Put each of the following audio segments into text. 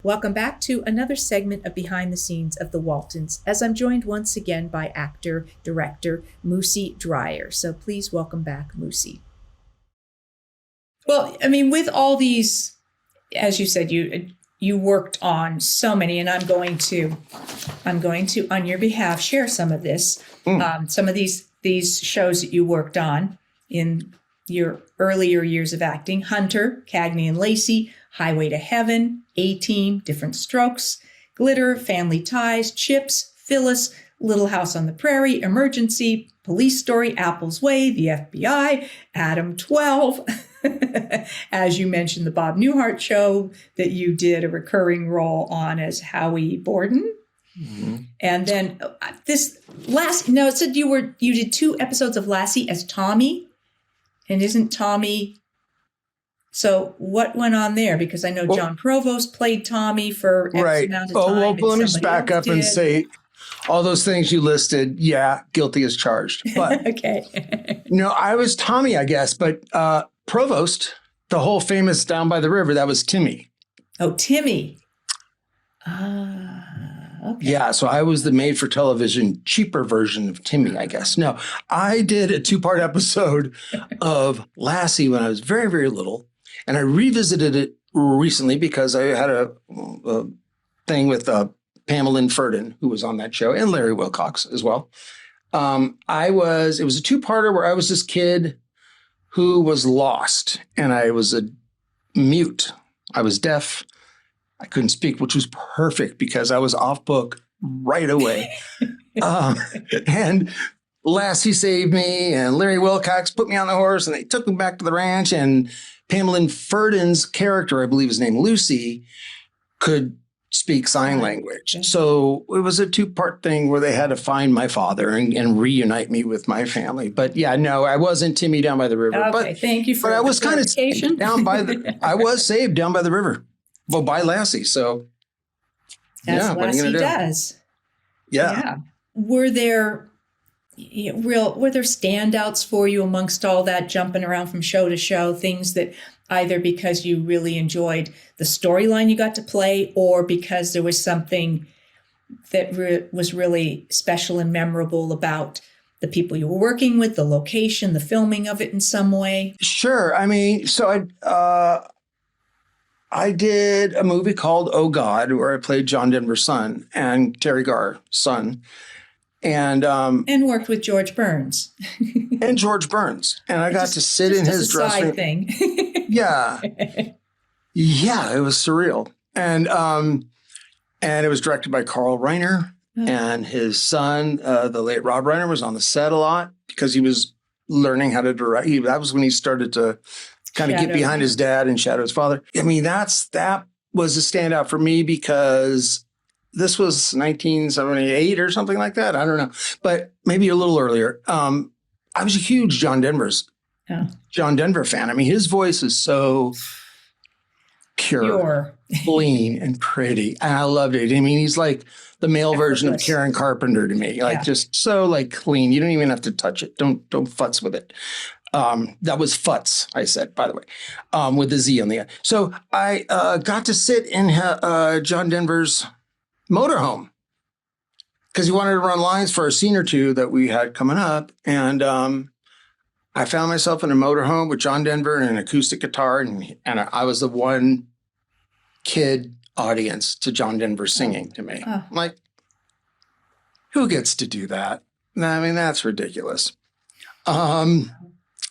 Welcome back to another segment of Behind the Scenes of The Waltons, as I'm joined once again by actor-director Moosie Drier. So please welcome back, Moosie. Well, I mean, with all these, as you said, you worked on so many, and I'm going to, on your behalf, share some of this. Some of these shows that you worked on in your earlier years of acting: Hunter, Cagney and Lacey, Highway to Heaven, A-Team, Different Strokes, Glitter, Family Ties, Chips, Phyllis, Little House on the Prairie, Emergency, Police Story, Apple's Way, The FBI, Adam 12. As you mentioned, the Bob Newhart show that you did a recurring role on as Howie Borden. Mm-hmm. And then this last, no, it said you did 2 episodes of Lassie as Tommy. And isn't Tommy... So what went on there? Because I know John Provost played Tommy for X amount of time. Well, let me just back up and say all those things you listed, yeah, guilty as charged. But okay. No, I was Tommy, I guess. But Provost, the whole famous Down by the River, that was Timmy. Oh, Timmy. Okay. Yeah, so I was the made-for-television, cheaper version of Timmy, I guess. No, I did a 2-part episode of Lassie when I was very, very little. And I revisited it recently because I had a thing with Pamela Ferdin, who was on that show, and Larry Wilcox as well. It was a 2-parter where I was this kid who was lost, and I was a mute. I was deaf. I couldn't speak, which was perfect because I was off book right away. And Lassie saved me, and Larry Wilcox put me on the horse, and they took me back to the ranch, and Pamela Ferdin's character, I believe his name, Lucy, could speak sign language. So it was a 2-part thing where they had to find my father and reunite me with my family. But yeah, no, I wasn't Timmy down by the river. Okay, but, thank you for the I was kind of down by I was saved down by the river. Well, by Lassie. So that's what Lassie does. Yeah. Were there standouts for you amongst all that jumping around from show to show, things that either because you really enjoyed the storyline you got to play or because there was something that was really special and memorable about the people you were working with, the location, the filming of it in some way? Sure. I mean, so I did a movie called Oh God, where I played John Denver's son and Terry Garr's son. And worked with George Burns. And George Burns. And I got to sit in his dressing room. Thing. Yeah. Yeah, it was surreal. And it was directed by Carl Reiner. Oh. And his son, the late Rob Reiner, was on the set a lot because he was learning how to direct. That was when he started to kind of get behind his dad and shadow his father. I mean, that was a standout for me because this was 1978 or something like that. I don't know, but maybe a little earlier. I was a huge John Denver fan. I mean, his voice is so pure, clean, and pretty. And I loved it. I mean, he's like the male version of Karen Carpenter to me, just so like clean. You don't even have to touch it. Don't futz with it. That was futz, I said, by the way, with the Z on the end. So I got to sit in John Denver's motorhome because he wanted to run lines for a scene or 2 that we had coming up. And I found myself in a motorhome with John Denver and an acoustic guitar. And I was the one kid audience to John Denver singing to me. I'm like, who gets to do that? I mean, that's ridiculous.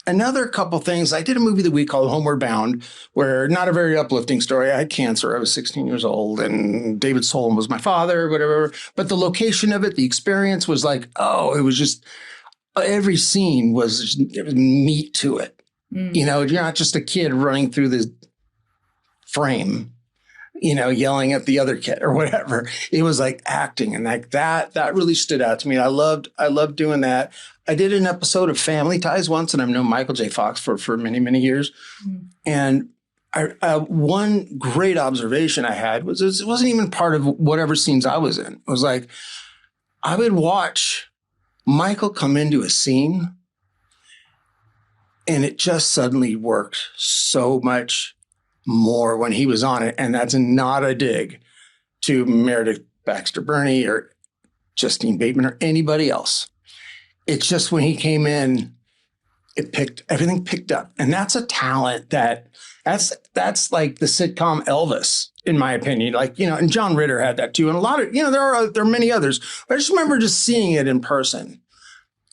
Another couple things. I did a movie that we called Homeward Bound, where not a very uplifting story. I had cancer. I was 16 years old, and David Solon was my father, whatever. But the location of it, the experience was like, it was just every scene there was meat to it. You know, you're not just a kid running through the frame, yelling at the other kid or whatever. It was like acting, and like that really stood out to me. I loved doing that. I did an episode of Family Ties once, and I've known Michael J. Fox for many, many years. And one great observation I had was it wasn't even part of whatever scenes I was in. It was like I would watch Michael come into a scene, and it just suddenly worked so much more when he was on it. And that's not a dig to Meredith Baxter Birney or Justine Bateman or anybody else. It's just when he came in, everything picked up. And that's a talent that's like the sitcom Elvis, in my opinion. Like, and John Ritter had that too. And a lot of, there are many others. But I just remember just seeing it in person,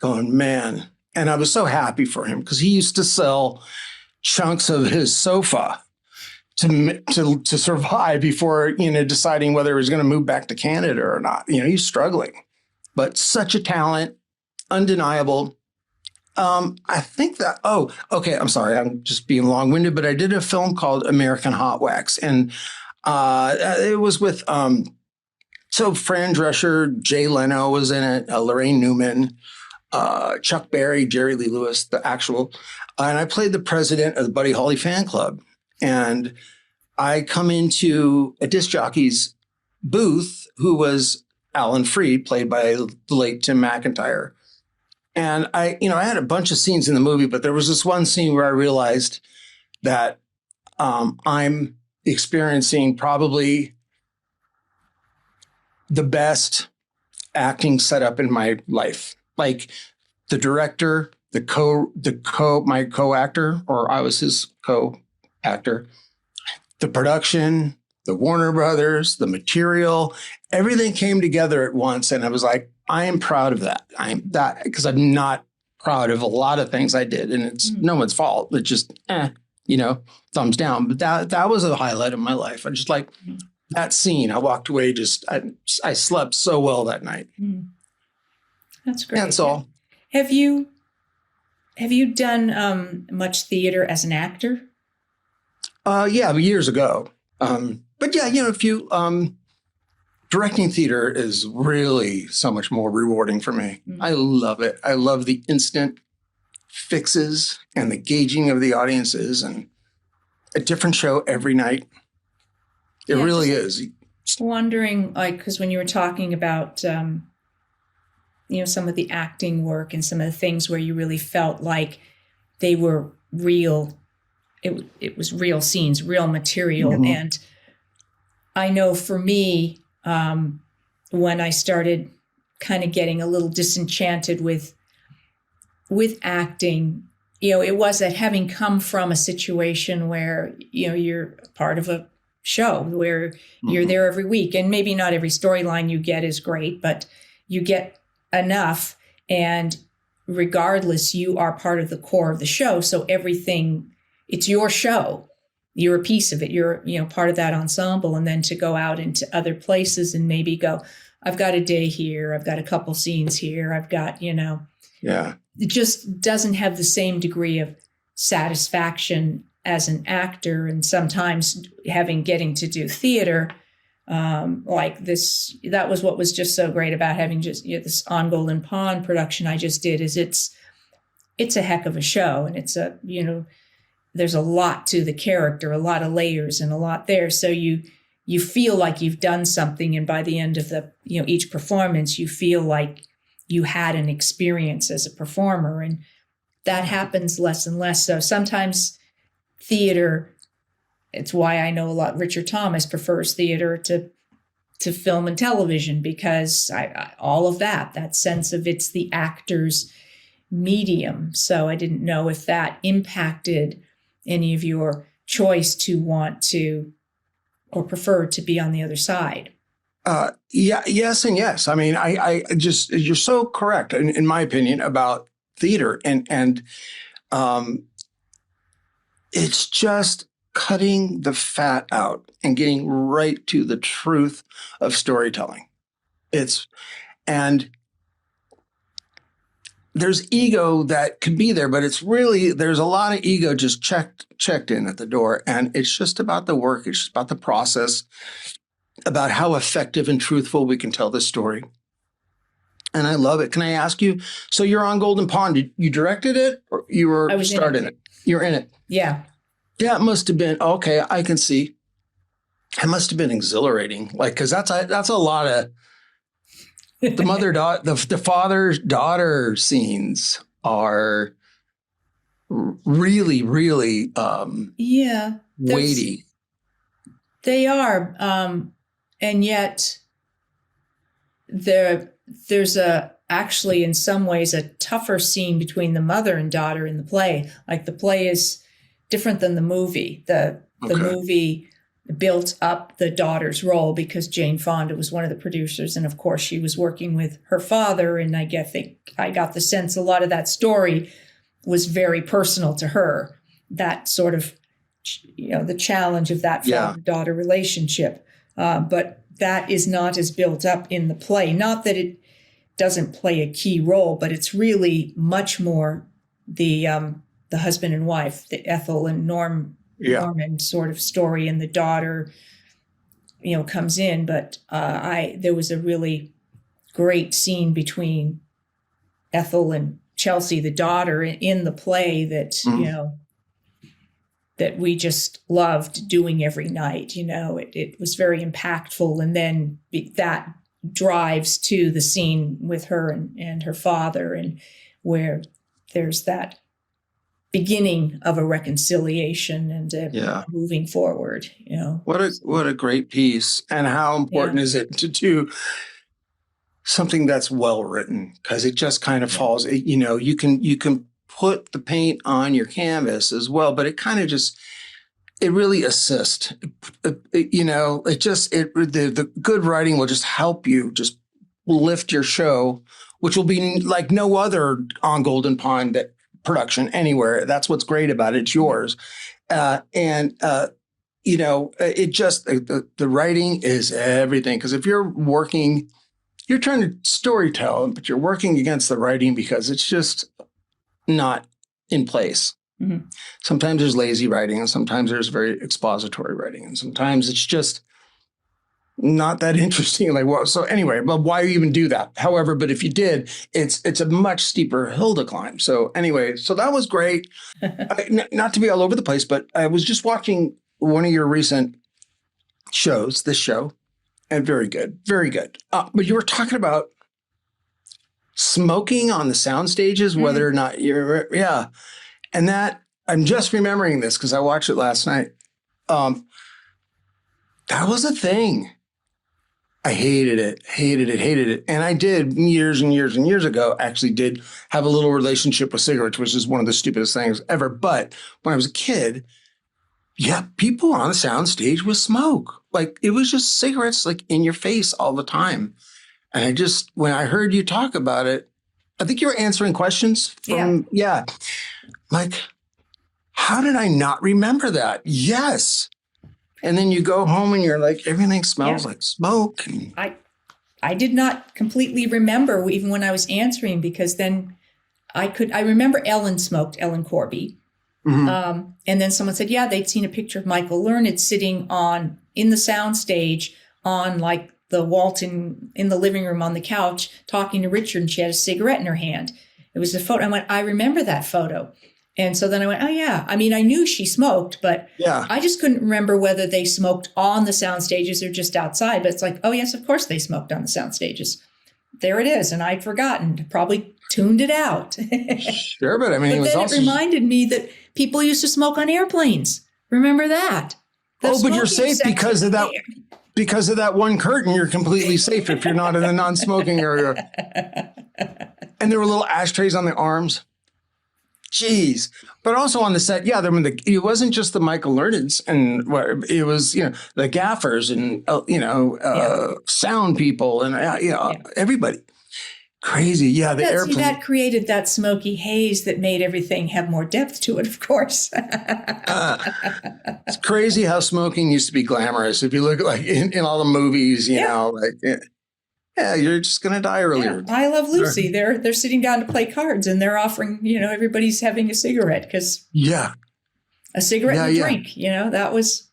going, man. And I was so happy for him because he used to sell chunks of his sofa to survive before, deciding whether he was going to move back to Canada or not. He's struggling, but such a talent, undeniable. I think that, okay, I'm sorry, I'm just being long-winded, but I did a film called American Hot Wax, and it was with, so Fran Drescher, Jay Leno was in it, Lorraine Newman, Chuck Berry, Jerry Lee Lewis, the actual, and I played the president of the Buddy Holly fan club, and I come into a disc jockey's booth, who was Alan Freed, played by the late Tim McIntire. And I had a bunch of scenes in the movie, but there was this one scene where I realized that I'm experiencing probably the best acting setup in my life. Like the director, my co-actor, or I was his co-actor, the production, the Warner Brothers, the material, everything came together at once. And I was like, I am proud of that. Because I'm not proud of a lot of things I did, and it's no one's fault. It's just, thumbs down. But that was a highlight of my life. I just like that scene. I walked away I slept so well that night. That's great. That's all. Have you done much theater as an actor? Yeah, years ago. But yeah, if you directing theater is really so much more rewarding for me. I love it. I love the instant fixes and the gauging of the audiences, and a different show every night. It really is. Wondering, because when you were talking about, some of the acting work and some of the things where you really felt like they were real, it was real scenes, real material. Mm-hmm. And I know for me, when I started kind of getting a little disenchanted with acting, it was that having come from a situation where, you're part of a show where you're there every week, and maybe not every storyline you get is great, but you get enough, and regardless, you are part of the core of the show. So everything, it's your show. You're a piece of it. You're, part of that ensemble. And then to go out into other places and maybe go, I've got a day here. I've got a couple scenes here. I've got, Yeah. It just doesn't have the same degree of satisfaction as an actor. And sometimes getting to do theater, like this, that was what was just so great about having just this On Golden Pond production I just did, is it's a heck of a show. And it's there's a lot to the character, a lot of layers and a lot there. So you feel like you've done something. And by the end of the, each performance, you feel like you had an experience as a performer. And that happens less and less. So sometimes theater, it's why I know a lot, Richard Thomas prefers theater to film and television, because all of that sense of it's the actor's medium. So I didn't know if that impacted any of your choice to want to or prefer to be on the other side. Yes and yes. I mean, I just, you're so correct in my opinion about theater, and it's just cutting the fat out and getting right to the truth of storytelling. And there's ego that could be there, but it's really, there's a lot of ego just checked in at the door. And it's just about the work. It's just about the process, about how effective and truthful we can tell this story. And I love it. Can I ask you, so you're on Golden Pond, you directed it or you were starting it? You're in it. Yeah. Yeah, it must have been, okay, I can see. It must have been exhilarating. Like, cause that's a lot of, the father-daughter scenes are really, really weighty. They are. And yet there's actually in some ways a tougher scene between the mother and daughter in the play. Like the play is different than the movie. The movie built up the daughter's role because Jane Fonda was one of the producers. And of course she was working with her father. And I got the sense a lot of that story was very personal to her. That sort of, the challenge of that father-daughter relationship. But that is not as built up in the play. Not that it doesn't play a key role, but it's really much more the husband and wife, the Ethel and Norman sort of story, and the daughter, comes in. But there was a really great scene between Ethel and Chelsea, the daughter, in the play that that we just loved doing every night. It was very impactful, and then that drives to the scene with her and her father, and where there's that beginning of a reconciliation and moving forward. What a great piece, and how important is it to do something that's well written, because it just kind of falls. You can put the paint on your canvas as well, but it kind of it really assists. The good writing will just help you just lift your show, which will be like no other on Golden Pond production anywhere. That's what's great about it. It's yours. The writing is everything. Because if you're trying to storytell, but you're working against the writing because it's just not in place. Mm-hmm. Sometimes there's lazy writing, and sometimes there's very expository writing, and sometimes it's just not that interesting. So anyway, but why even do that? However, but if you did, it's a much steeper hill to climb. So anyway, so that was great. Not to be all over the place, but I was just watching one of your recent shows, this show, and very good, very good. But you were talking about smoking on the sound stages, whether or not and that, I'm just remembering this because I watched it last night. That was a thing. I hated it. And I did years and years and years ago, actually did have a little relationship with cigarettes, which is one of the stupidest things ever. But when I was a kid, people on the sound stage would smoke. Like it was just cigarettes like in your face all the time. And when I heard you talk about it, I think you were answering questions from, like, how did I not remember that? Yes. And then you go home and you're like, everything smells like smoke. I did not completely remember even when I was answering, because then I remember Ellen Corby. Mm-hmm. And then someone said, they'd seen a picture of Michael Learned sitting in the soundstage on like the Walton in the living room on the couch talking to Richard, and she had a cigarette in her hand. It was a photo. I went, I remember that photo. And so then I went, oh yeah. I mean, I knew she smoked, but I just couldn't remember whether they smoked on the sound stages or just outside. But it's like, oh yes, of course they smoked on the sound stages. There it is. And I'd forgotten, probably tuned it out. Sure, but I mean, it reminded me that people used to smoke on airplanes. Remember that? But you're safe because of that. Because of that one curtain, you're completely safe if you're not in the non-smoking area. And there were little ashtrays on the arms. Jeez. But also on the set, it wasn't just the Michael Learneds, and it was, the gaffers and, sound people and, everybody. Crazy. Yeah, the airplane. That created that smoky haze that made everything have more depth to it, of course. It's crazy how smoking used to be glamorous. If you look like in all the movies, you're just going to die earlier. Yeah. I Love Lucy. They're sitting down to play cards, and they're offering, everybody's having a cigarette because a cigarette and a drink, that was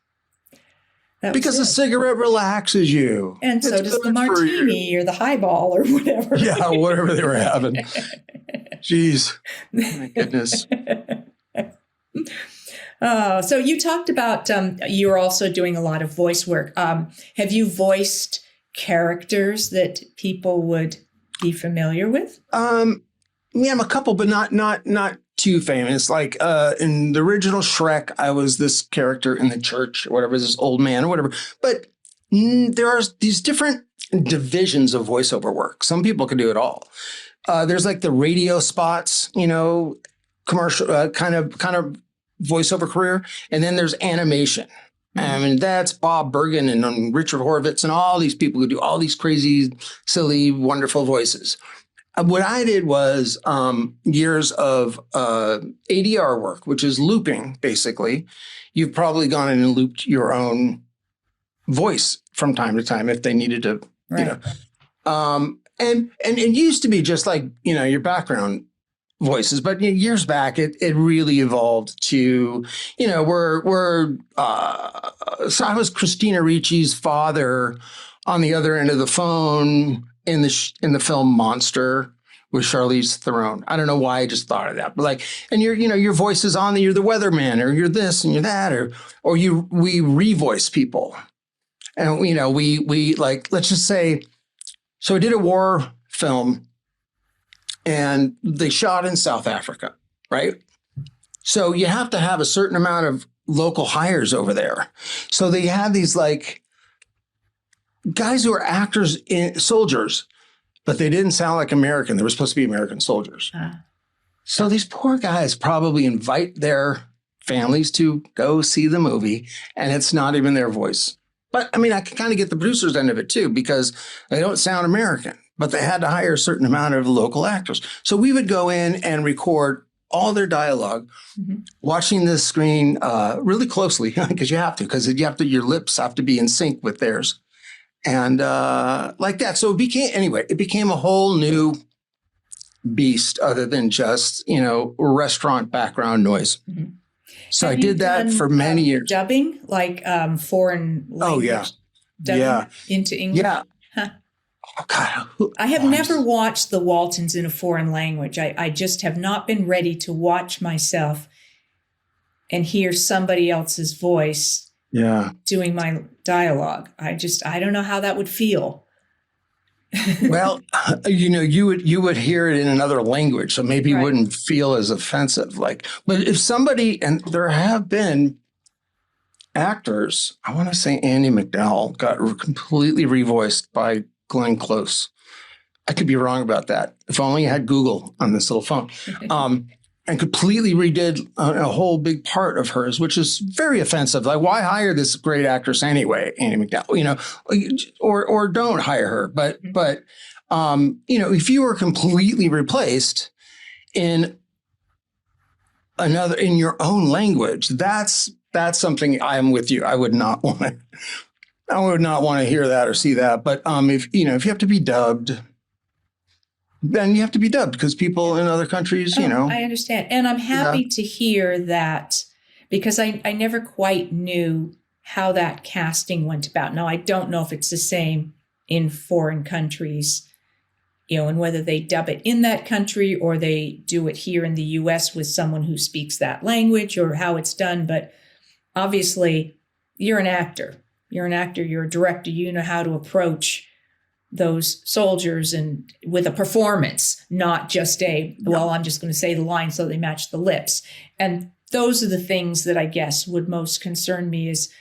because a cigarette relaxes you. And so does the martini or the highball or whatever. Yeah, whatever they were having. Jeez. My goodness. So you talked about you're also doing a lot of voice work. Have you voiced characters that people would be familiar with? Yeah, I'm a couple, but not too famous. Like in the original Shrek, I was this character in the church or whatever, this old man or whatever. But there are these different divisions of voiceover work. Some people can do it all. There's like the radio spots, commercial kind of voiceover career, and then there's animation. I mean, that's Bob Bergen and Richard Horvitz and all these people who do all these crazy, silly, wonderful voices. What I did was years of ADR work, which is looping, basically. You've probably gone in and looped your own voice from time to time if they needed to, Right. And it used to be just like, your background voices, but years back, it really evolved to, so I was Christina Ricci's father on the other end of the phone in the film Monster with Charlize Theron. I don't know why I just thought of that, but and your voice is on you're the weatherman, or you're this and you're that, or we revoice people. And, we let's just say, so I did a war film and they shot in South Africa, right? So you have to have a certain amount of local hires over there. So they had these guys who are actors, soldiers, but they didn't sound like American. They were supposed to be American soldiers. So these poor guys probably invite their families to go see the movie, and it's not even their voice. But I mean, I can kind of get the producer's end of it too, because they don't sound American, but they had to hire a certain amount of local actors. So we would go in and record all their dialogue, watching the screen really closely, because your lips have to be in sync with theirs. And like that. So it became a whole new beast other than just, restaurant background noise. Mm-hmm. So I did that for many years. Dubbing, like foreign language? Oh, yeah. Dubbing into English? Yeah. Huh. Oh, God. I have never watched The Waltons in a foreign language. I just have not been ready to watch myself and hear somebody else's voice doing my dialogue. I don't know how that would feel. Well, you would hear it in another language, so maybe it wouldn't feel as offensive. But if somebody, and there have been actors, I want to say Andy McDowell got completely revoiced by Glenn Close. I could be wrong about that. If only I had Google on this little phone. And completely redid a whole big part of hers, which is very offensive. Like, why hire this great actress anyway, Andy McDowell? Or don't hire her. But if you were completely replaced in your own language, that's something I'm with you. I would not want to hear that or see that. But if you have to be dubbed, then you have to be dubbed, because people in other countries, I understand. And I'm happy to hear that, because I never quite knew how that casting went about. Now, I don't know if it's the same in foreign countries, and whether they dub it in that country or they do it here in the U.S. with someone who speaks that language, or how it's done. But obviously, you're an actor. You're a director. You know how to approach those soldiers and with a performance, not just I'm just going to say the line so they match the lips. And those are the things that I guess would most concern me, is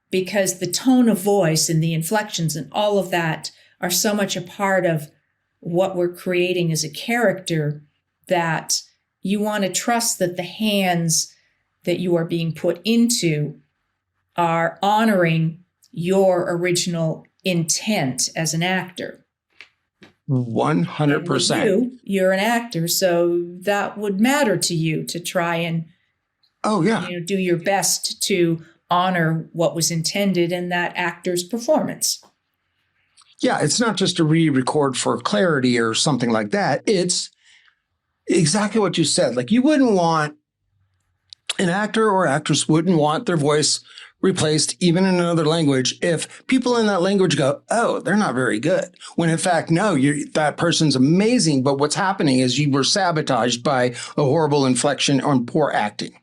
because the tone of voice and the inflections and all of that are so much a part of what we're creating as a character, that you want to trust that the hands that you are being put into are honoring your original intent as an actor. 100%. You're an actor, so that would matter to you to try and do your best to honor what was intended in that actor's performance. Yeah, it's not just a re-record for clarity or something like that. It's exactly what you said. Like, you wouldn't want an actor or actress wouldn't want their voice replaced even in another language if people in that language go, oh, they're not very good. When in fact, no, that person's amazing. But what's happening is you were sabotaged by a horrible inflection or poor acting.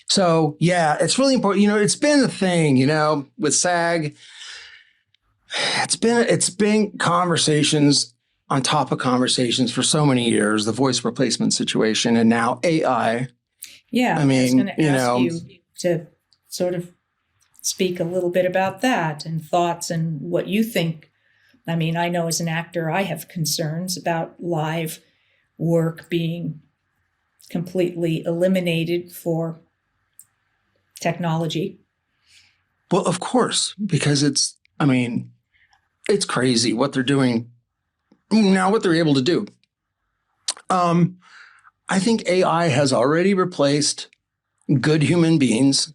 So yeah, it's really important. It's been a thing, with SAG. It's been conversations on top of conversations for so many years, the voice replacement situation, and now AI. Yeah, I mean, was going to you ask know, you to sort of speak a little bit about that and thoughts and what you think. I mean, I know as an actor, I have concerns about live work being completely eliminated for technology. well, of course, because it's crazy what they're doing now, what they're able to do. I think AI has already replaced good human beings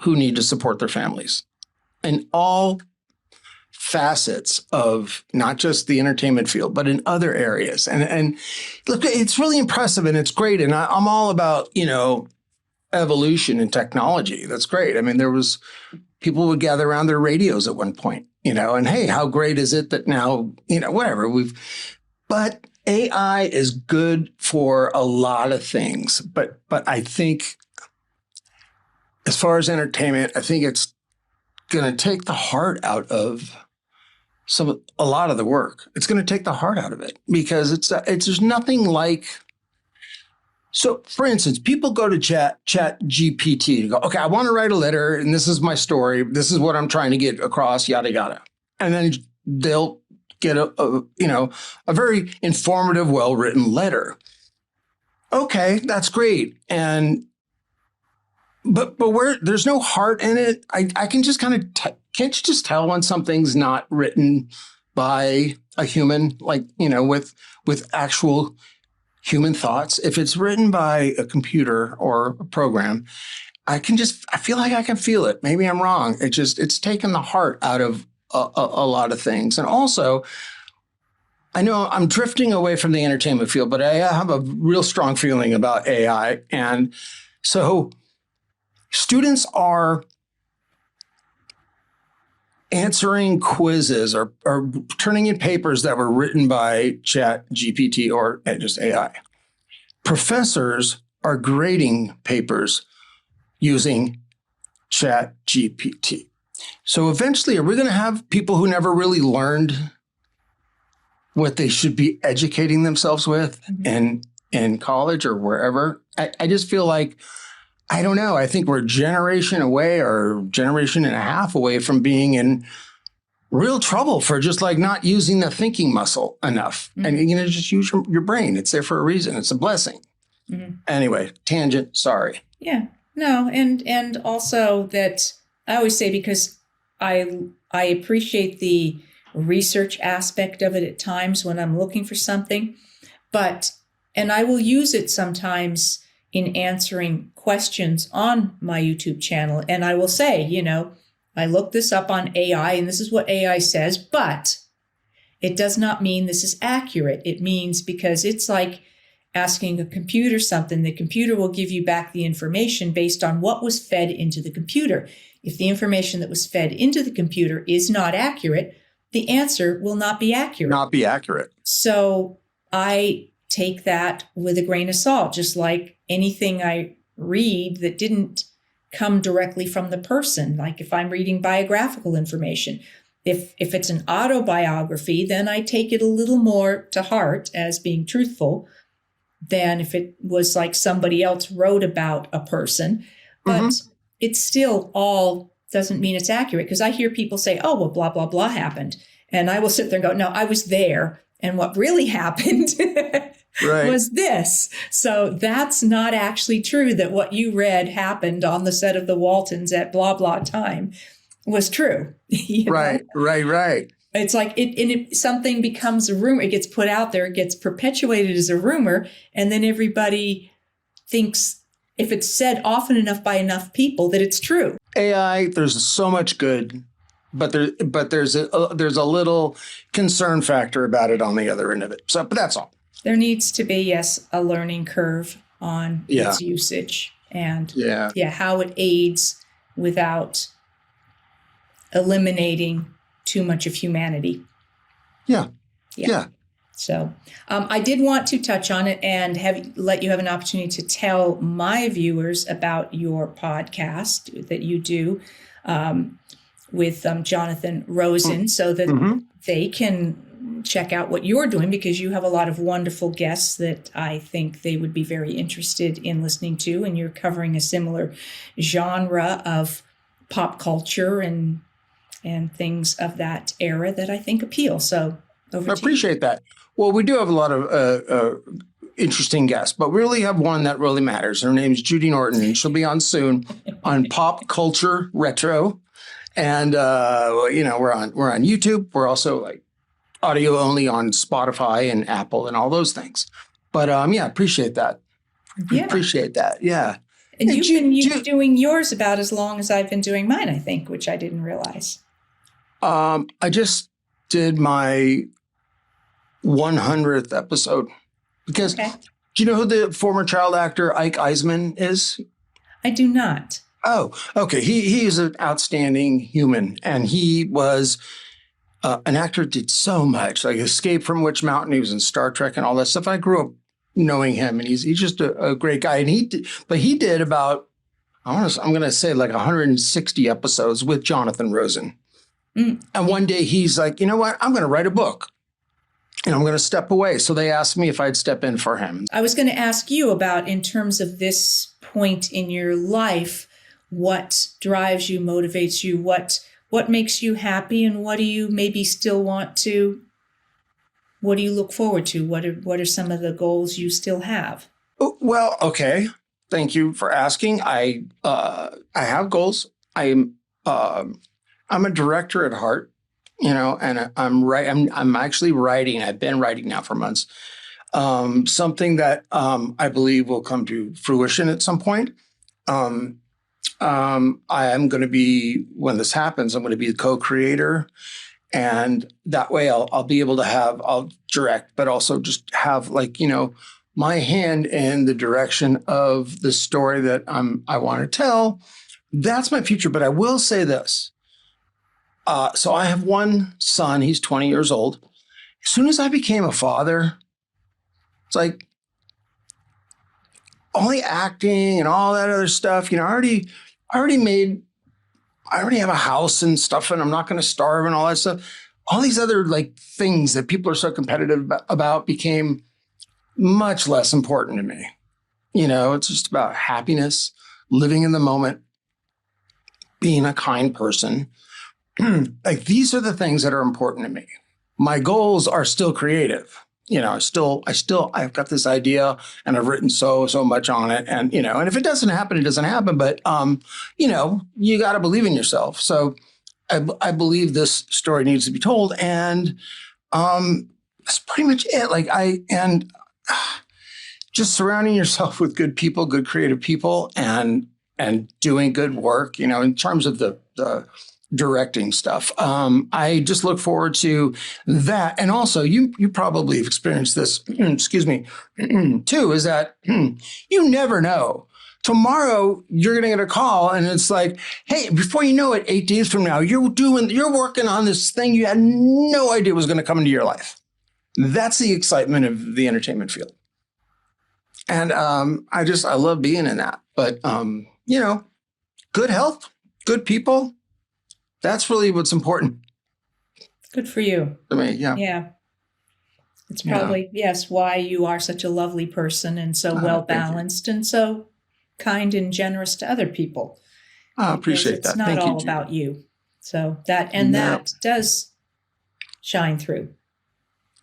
who need to support their families in all facets of not just the entertainment field, but in other areas. And look, it's really impressive and it's great. And I'm all about, evolution and technology. That's great. I mean, there was people would gather around their radios at one point, and hey, how great is it that now, whatever but AI is good for a lot of things. But I think as far as entertainment, I think it's going to take the heart out of a lot of the work. It's going to take the heart out of it because there's nothing like. So, for instance, people go to chat GPT and go, okay, I want to write a letter and this is my story. This is what I'm trying to get across, yada, yada. And then they'll get a very informative, well-written letter. Okay, that's great. But where there's no heart in it, I can just kind of, can't you just tell when something's not written by a human, like, with actual human thoughts? If it's written by a computer or a program, I feel like I can feel it. Maybe I'm wrong. It's taken the heart out of a lot of things. And also, I know I'm drifting away from the entertainment field, but I have a real strong feeling about AI. And so students are answering quizzes or turning in papers that were written by Chat GPT or just AI. Professors are grading papers using Chat GPT. So eventually, are we going to have people who never really learned what they should be educating themselves with in college or wherever? I just feel like, I don't know. I think we're a generation away or generation and a half away from being in real trouble for just like not using the thinking muscle enough. And, just use your brain. It's there for a reason. It's a blessing. Anyway, tangent. Sorry. Yeah, no. And also that I always say, because I appreciate the research aspect of it at times when I'm looking for something, and I will use it sometimes in answering questions on my YouTube channel. And I will say, I looked this up on AI and this is what AI says, but it does not mean this is accurate. It means, because it's like asking a computer something, the computer will give you back the information based on what was fed into the computer. If the information that was fed into the computer is not accurate, the answer will not be accurate. Not be accurate. So I take that with a grain of salt, just like anything I read that didn't come directly from the person. Like if I'm reading biographical information, if it's an autobiography, then I take it a little more to heart as being truthful than if it was like somebody else wrote about a person. But it still all doesn't mean it's accurate, because I hear people say, oh, well, blah, blah, blah happened. And I will sit there and go, no, I was there. And what really happened was this. So that's not actually true, that what you read happened on the set of The Waltons at blah, blah time was true. Right. It's like something becomes a rumor. It gets put out there. It gets perpetuated as a rumor. And then everybody thinks, if it's said often enough by enough people, that it's true. AI, there's so much good, but there's a little concern factor about it on the other end of it. So, but that's all. There needs to be, yes, a learning curve on its usage and how it aids without eliminating too much of humanity. Yeah. So I did want to touch on it and let you have an opportunity to tell my viewers about your podcast that you do with Jonathan Rosen, so that they can check out what you're doing, because you have a lot of wonderful guests that I think they would be very interested in listening to. And you're covering a similar genre of pop culture and things of that era that I think appeal. So over I to appreciate that. Well, we do have a lot of interesting guests, but we really have one that really matters. Her name's Judy Norton, and she'll be on soon on Pop Culture Retro. And we're on YouTube. We're also like audio only on Spotify and Apple and all those things. But appreciate that. Yeah. Appreciate that. Yeah. And you've been doing yours about as long as I've been doing mine, I think, which I didn't realize. I just did my 100th episode because do you know who the former child actor Ike Eisman is? I do not. Oh, okay. He is an outstanding human, and he was an actor that did so much, like Escape from Witch Mountain. He was in Star Trek and all that stuff. I grew up knowing him, and he's just a great guy. And he did about, I'm going to say like 160 episodes with Jonathan Rosen. Mm. And one day he's like, you know what? I'm going to write a book. And I'm going to step away. So they asked me if I'd step in for him. I was going to ask you about, in terms of this point in your life, what drives you, motivates you, what makes you happy, and what do you maybe still want to, what do you look forward to? What are some of the goals you still have? Well, okay. Thank you for asking. I have goals. I'm a director at heart. And I'm actually writing. I've been writing now for months. Something that I believe will come to fruition at some point. I am going to be, when this happens, I'm going to be the co-creator, and that way I'll be able to I'll direct, but also just have my hand in the direction of the story that I want to tell. That's my future. But I will say this. So I have one son. He's 20 years old. As soon as I became a father, it's like all the acting and all that other stuff, I already have a house and stuff, and I'm not going to starve and all that stuff. All these other things that people are so competitive about became much less important to me. It's just about happiness, living in the moment, being a kind person. These are the things that are important to me. My goals are still creative. I've got this idea, and I've written so much on it, and and if it doesn't happen, it doesn't happen. But you got to believe in yourself. So I believe this story needs to be told, and that's pretty much it. Just surrounding yourself with good people, good creative people, and doing good work. In terms of the directing stuff. I just look forward to that. And also you probably have experienced this, excuse me, too, is that you never know. Tomorrow you're going to get a call and it's like, hey, before you know it, 8 days from now, you're working on this thing you had no idea was going to come into your life. That's the excitement of the entertainment field. And I love being in that. But, good health, good people. That's really what's important. Good for you. To me, yeah. Yeah. It's probably, yes, why you are such a lovely person and so well-balanced and so kind and generous to other people. I appreciate that. It's not all about you. So that does shine through.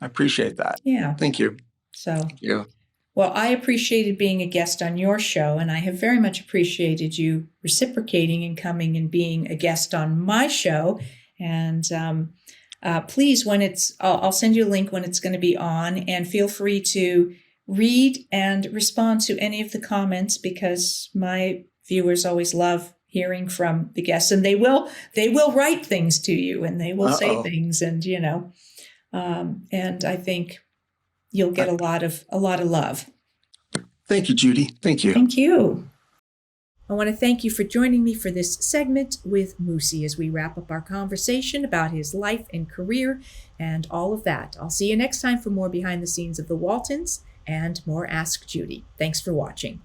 I appreciate that. Yeah. Thank you. So. Thank you. Well, I appreciated being a guest on your show, and I have very much appreciated you reciprocating and coming and being a guest on my show. And please, I'll send you a link when it's going to be on, and feel free to read and respond to any of the comments, because my viewers always love hearing from the guests, and they will write things to you, and they will say things, and and I think you'll get a lot of love. Thank you, Judy. Thank you. Thank you. I want to thank you for joining me for this segment with Moosie as we wrap up our conversation about his life and career and all of that. I'll see you next time for more behind the scenes of the Waltons and more Ask Judy. Thanks for watching.